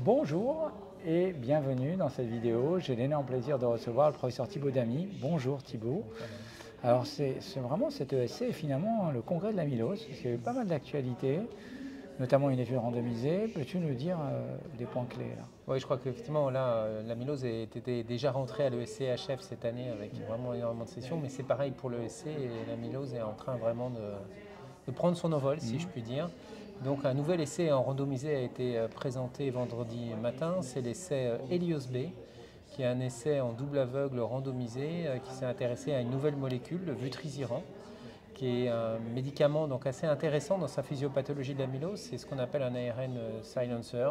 Bonjour et bienvenue dans cette vidéo. J'ai l'énorme plaisir de recevoir le professeur Thibaut Damy. Bonjour Thibaut. Alors c'est vraiment cet ESC finalement le congrès de l'amylose, parce qu'il y a eu pas mal d'actualités, notamment une étude randomisée. Peux-tu nous dire des points clés là? Oui, je crois qu'effectivement, là, l'amylose était déjà rentrée à l'ESC HF cette année avec vraiment énormément de sessions, mais c'est pareil pour l'ESC et l'amylose est en train vraiment de prendre son envol, si je puis dire. Donc un nouvel essai en randomisé a été présenté vendredi matin, c'est l'essai Helios B, qui est un essai en double aveugle randomisé qui s'est intéressé à une nouvelle molécule, le vutrisiran, qui est un médicament donc assez intéressant dans sa physiopathologie de l'amylose. C'est ce qu'on appelle un ARN silencer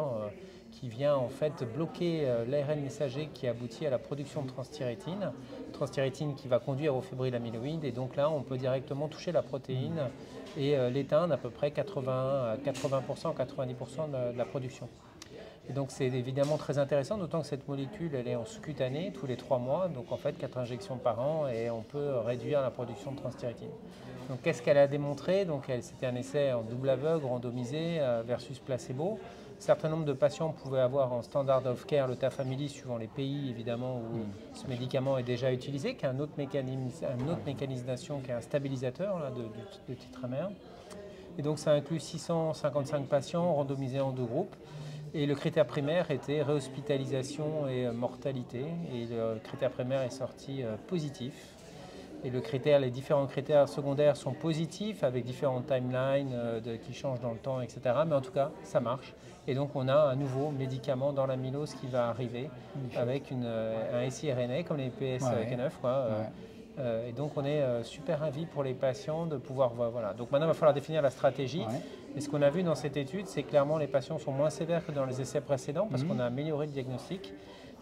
qui vient en fait bloquer l'ARN messager qui aboutit à la production de transthyrétine qui va conduire au fibrille amyloïde. Et donc là, on peut directement toucher la protéine et l'éteindre à peu près 80 à 80%, 90% de la production. Et donc c'est évidemment très intéressant, d'autant que cette molécule elle est en sous-cutanée tous les 3 mois, donc en fait 4 injections par an et on peut réduire la production de transthyrétine. Donc qu'est-ce qu'elle a démontré? C'était un essai en double aveugle, randomisé versus placebo. Un certain nombre de patients pouvaient avoir en standard of care le tafamidis suivant les pays évidemment où ce médicament est déjà utilisé, qui a un autre mécanisme d'action qui est un stabilisateur là, de tetramère. Et donc ça inclut 655 patients randomisés en 2 groupes. Et le critère primaire était réhospitalisation et mortalité. Et le critère primaire est sorti positif. Et les différents critères secondaires sont positifs avec différentes timelines qui changent dans le temps, etc. Mais en tout cas, ça marche. Et donc on a un nouveau médicament dans l'amylose qui va arriver avec un siRNA comme les PSK9. Et donc on est super ravis pour les patients de pouvoir voir. Voilà. Donc maintenant il va falloir définir la stratégie. Et ce qu'on a vu dans cette étude, c'est clairement les patients sont moins sévères que dans les essais précédents parce qu'on a amélioré le diagnostic.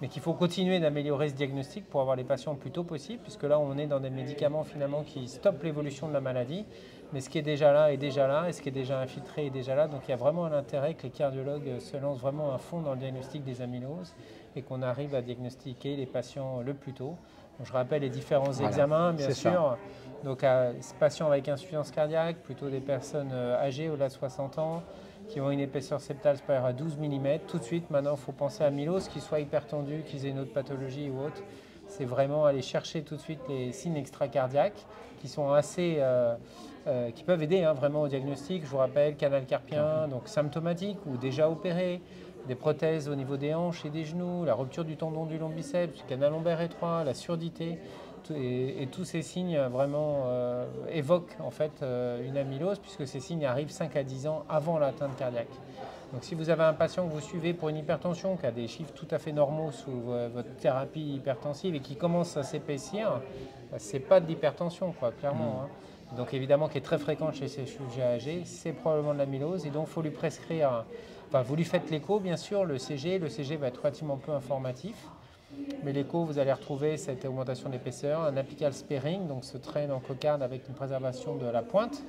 Mais qu'il faut continuer d'améliorer ce diagnostic pour avoir les patients le plus tôt possible, puisque là on est dans des médicaments finalement qui stoppent l'évolution de la maladie. Mais ce qui est déjà là est déjà là, et ce qui est déjà infiltré est déjà là. Donc il y a vraiment un intérêt que les cardiologues se lancent vraiment à fond dans le diagnostic des amyloses et qu'on arrive à diagnostiquer les patients le plus tôt. Donc, je rappelle les différents examens, bien sûr. Donc, patients avec insuffisance cardiaque, plutôt des personnes âgées au-delà de 60 ans, qui ont une épaisseur septale supérieure à 12 mm. Tout de suite, maintenant, il faut penser à amylose, qu'ils soient hypertendus, qu'ils aient une autre pathologie ou autre. C'est vraiment aller chercher tout de suite les signes extracardiaques qui sont qui peuvent aider vraiment au diagnostic. Je vous rappelle, canal carpien, donc symptomatique ou déjà opéré, des prothèses au niveau des hanches et des genoux, la rupture du tendon du long biceps, du canal lombaire étroit, la surdité. Et tous ces signes vraiment évoquent en fait une amylose, puisque ces signes arrivent 5 à 10 ans avant l'atteinte cardiaque. Donc si vous avez un patient que vous suivez pour une hypertension, qui a des chiffres tout à fait normaux sous votre thérapie hypertensive et qui commence à s'épaissir, ce n'est pas de l'hypertension, clairement. Donc évidemment qui est très fréquente chez ces sujets âgés, c'est probablement de l'amylose et donc il faut lui prescrire, vous lui faites l'écho bien sûr, le CG va être relativement peu informatif. Mais l'écho, vous allez retrouver cette augmentation d'épaisseur, un apical sparing, donc ce traîne en cocarde avec une préservation de la pointe,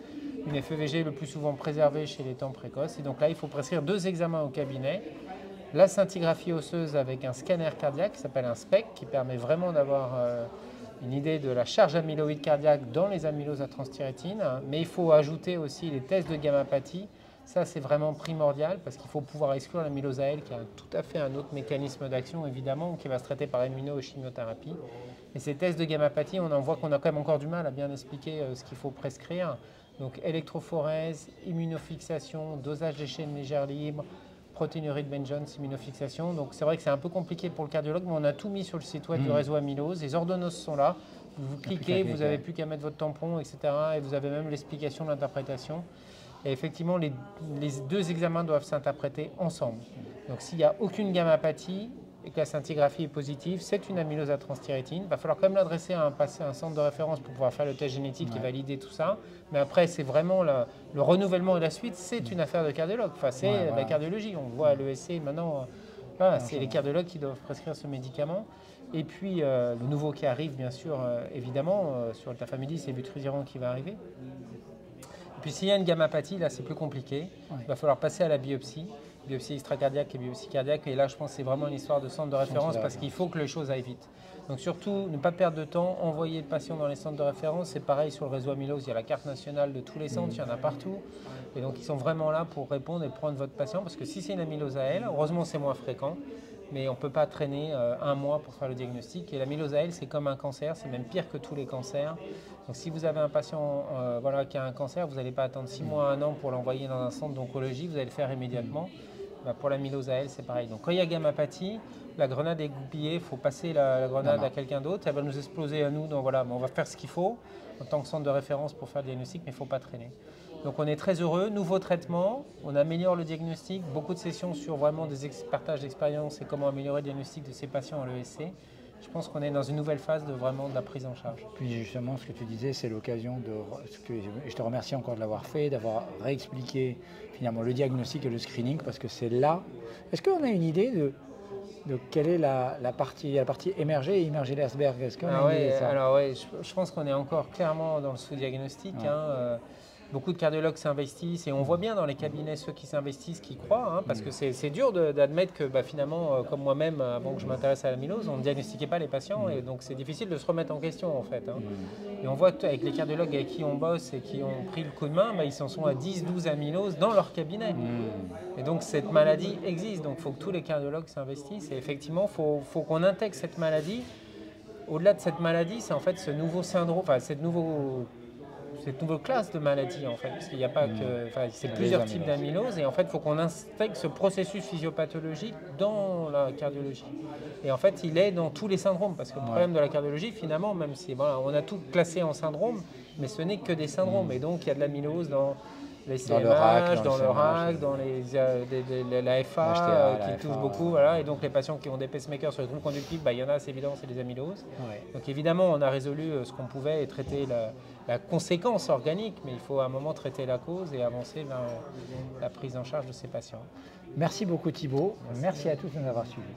une FEVG le plus souvent préservée chez les temps précoces. Et donc là, il faut prescrire 2 examens au cabinet. La scintigraphie osseuse avec un scanner cardiaque qui s'appelle un SPEC, qui permet vraiment d'avoir une idée de la charge amyloïde cardiaque dans les amyloses à transthyrétine. Mais il faut ajouter aussi les tests de gammapathie. Ça, c'est vraiment primordial parce qu'il faut pouvoir exclure l'amylose à elle, qui a tout à fait un autre mécanisme d'action, évidemment, qui va se traiter par immuno- et chimiothérapie. Et ces tests de gammapathie, on en voit qu'on a quand même encore du mal à bien expliquer ce qu'il faut prescrire. Donc, électrophorèse, immunofixation, dosage des chaînes légères libres, protéinurie de Ben-Jones, immunofixation. Donc, c'est vrai que c'est un peu compliqué pour le cardiologue, mais on a tout mis sur le site web du réseau amylose. Les ordonnances sont là. Vous cliquez, vous n'avez plus qu'à mettre votre tampon, etc. Et vous avez même l'explication de l'interprétation. Et effectivement, les 2 examens doivent s'interpréter ensemble. Donc s'il n'y a aucune gammapathie et que la scintigraphie est positive, c'est une amylose à transthyrétine. Il va falloir quand même l'adresser à un centre de référence pour pouvoir faire le test génétique et valider tout ça. Mais après, c'est vraiment le renouvellement et la suite, c'est une affaire de cardiologue. C'est la cardiologie. On voit à l'ESC maintenant, c'est les cardiologues qui doivent prescrire ce médicament. Et puis le nouveau qui arrive, bien sûr, évidemment, sur le tafamidis, c'est vutrisiran qui va arriver. Puis s'il y a une gammapathie, là c'est plus compliqué. Il va falloir passer à la biopsie. biopsie extracardiaque et biopsie cardiaque. Et là, je pense que c'est vraiment une histoire de centre de référence parce qu'il faut que les choses aillent vite. Donc surtout, ne pas perdre de temps, envoyer le patient dans les centres de référence. C'est pareil sur le réseau amylose, il y a la carte nationale de tous les centres, il y en a partout. Et donc ils sont vraiment là pour répondre et prendre votre patient parce que si c'est une amylose AL, heureusement c'est moins fréquent, mais on ne peut pas traîner un mois pour faire le diagnostic. Et l'amylose AL, c'est comme un cancer, c'est même pire que tous les cancers. Donc si vous avez un patient qui a un cancer, vous n'allez pas attendre 6 mois, 1 an pour l'envoyer dans un centre d'oncologie, vous allez le faire immédiatement. Pour l'amylose AL, c'est pareil. Donc quand il y a gammapathie, la grenade est goupillée, il faut passer la grenade à quelqu'un d'autre, elle va nous exploser à nous. Donc voilà, on va faire ce qu'il faut en tant que centre de référence pour faire le diagnostic, mais il ne faut pas traîner. Donc on est très heureux, nouveau traitement, on améliore le diagnostic, beaucoup de sessions sur vraiment des partages d'expérience et comment améliorer le diagnostic de ces patients à l'ESC. Je pense qu'on est dans une nouvelle phase de vraiment de la prise en charge. Puis justement, ce que tu disais, c'est l'occasion je te remercie encore de l'avoir fait, d'avoir réexpliqué finalement le diagnostic et le screening, parce que c'est là. Est-ce qu'on a une idée de quelle est la partie émergée et immergée de l'iceberg? Est-ce qu'on a une idée de ça? Alors ouais, je pense qu'on est encore clairement dans le sous-diagnostic. Ouais. Beaucoup de cardiologues s'investissent et on voit bien dans les cabinets ceux qui s'investissent, qui croient, parce que c'est dur d'admettre que finalement, comme moi-même, avant que je m'intéresse à l'amylose, on ne diagnostiquait pas les patients et donc c'est difficile de se remettre en question en fait. Et on voit qu'avec les cardiologues avec qui on bosse et qui ont pris le coup de main, ils en sont à 10-12 amyloses dans leur cabinet. Et donc cette maladie existe, donc il faut que tous les cardiologues s'investissent et effectivement, il faut qu'on intègre cette maladie. Au-delà de cette maladie, c'est en fait ce nouveau syndrome, cette nouvelle classe de maladies en fait, parce qu'il n'y a pas que, c'est plusieurs types d'amylose et en fait il faut qu'on intègre ce processus physiopathologique dans la cardiologie. Et en fait il est dans tous les syndromes, parce que le problème de la cardiologie finalement, même si on a tout classé en syndrome, mais ce n'est que des syndromes et donc il y a de l'amylose dans les CMH, dans le RAC, dans la FA qui touche beaucoup, voilà. Et donc les patients qui ont des pacemakers sur les troubles conductifs, il y en a, c'est évident, c'est des amyloses. Donc évidemment on a résolu ce qu'on pouvait et traiter la conséquence organique, mais il faut à un moment traiter la cause et avancer vers la prise en charge de ces patients. Merci beaucoup Thibaut, merci à tous de nous avoir suivis.